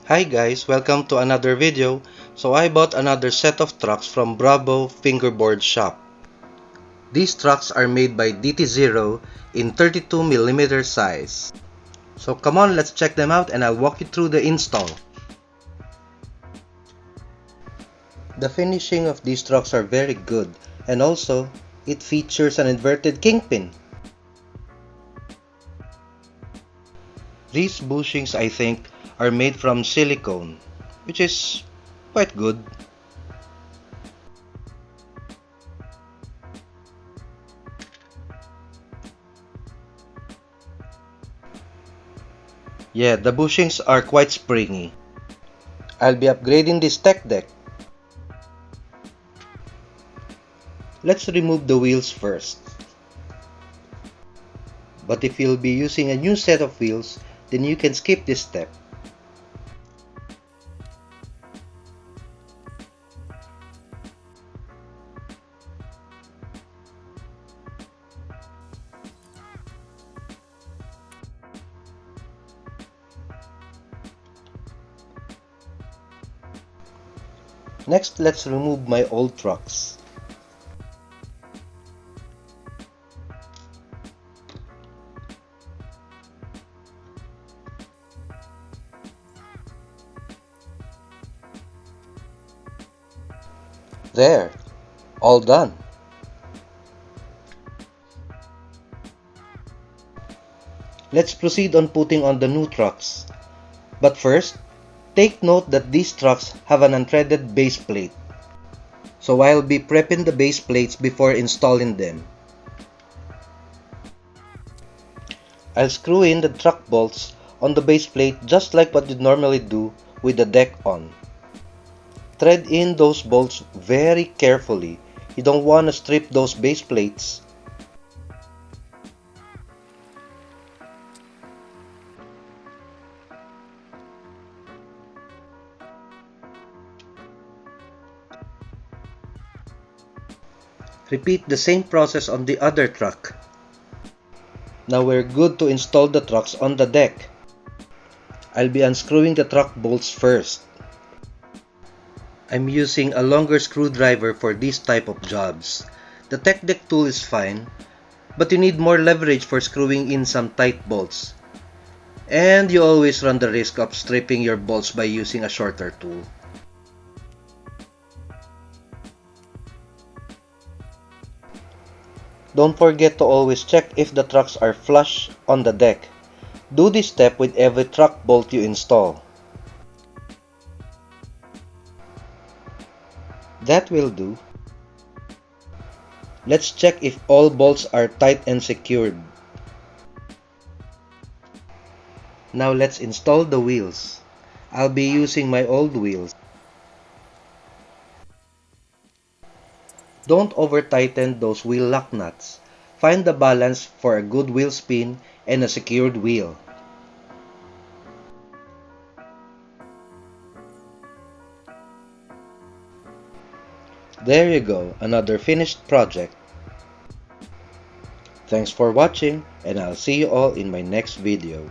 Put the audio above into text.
Hi guys, welcome to another video. So I bought another set of trucks from Bravo Fingerboard shop. These trucks are made by DT Zero in 32mm size. So come on, let's check them out and I'll walk you through the install. The finishing of these trucks are very good, and also it features an inverted kingpin. These bushings, I think, are made from silicone, which is quite good. Yeah, the bushings are quite springy. I'll be upgrading this tech deck. Let's remove the wheels first. But if you'll be using a new set of wheels, then you can skip this step. Next, let's remove my old trucks. There, all done. Let's proceed on putting on the new trucks. But first, take note that these trucks have an unthreaded base plate. So I'll be prepping the base plates before installing them. I'll screw in the truck bolts on the base plate just like what you'd normally do with the deck on. Thread in those bolts very carefully. You don't want to strip those base plates. Repeat the same process on the other truck. Now we're good to install the trucks on the deck. I'll be unscrewing the truck bolts first. I'm using a longer screwdriver for this type of jobs. The tech deck tool is fine, but you need more leverage for screwing in some tight bolts. And you always run the risk of stripping your bolts by using a shorter tool. Don't forget to always check if the trucks are flush on the deck. Do this step with every truck bolt you install. That will do. Let's check if all bolts are tight and secured. Now let's install the wheels. I'll be using my old wheels. Don't over-tighten those wheel lock nuts. Find the balance for a good wheel spin and a secured wheel. There you go, another finished project. Thanks for watching, and I'll see you all in my next video.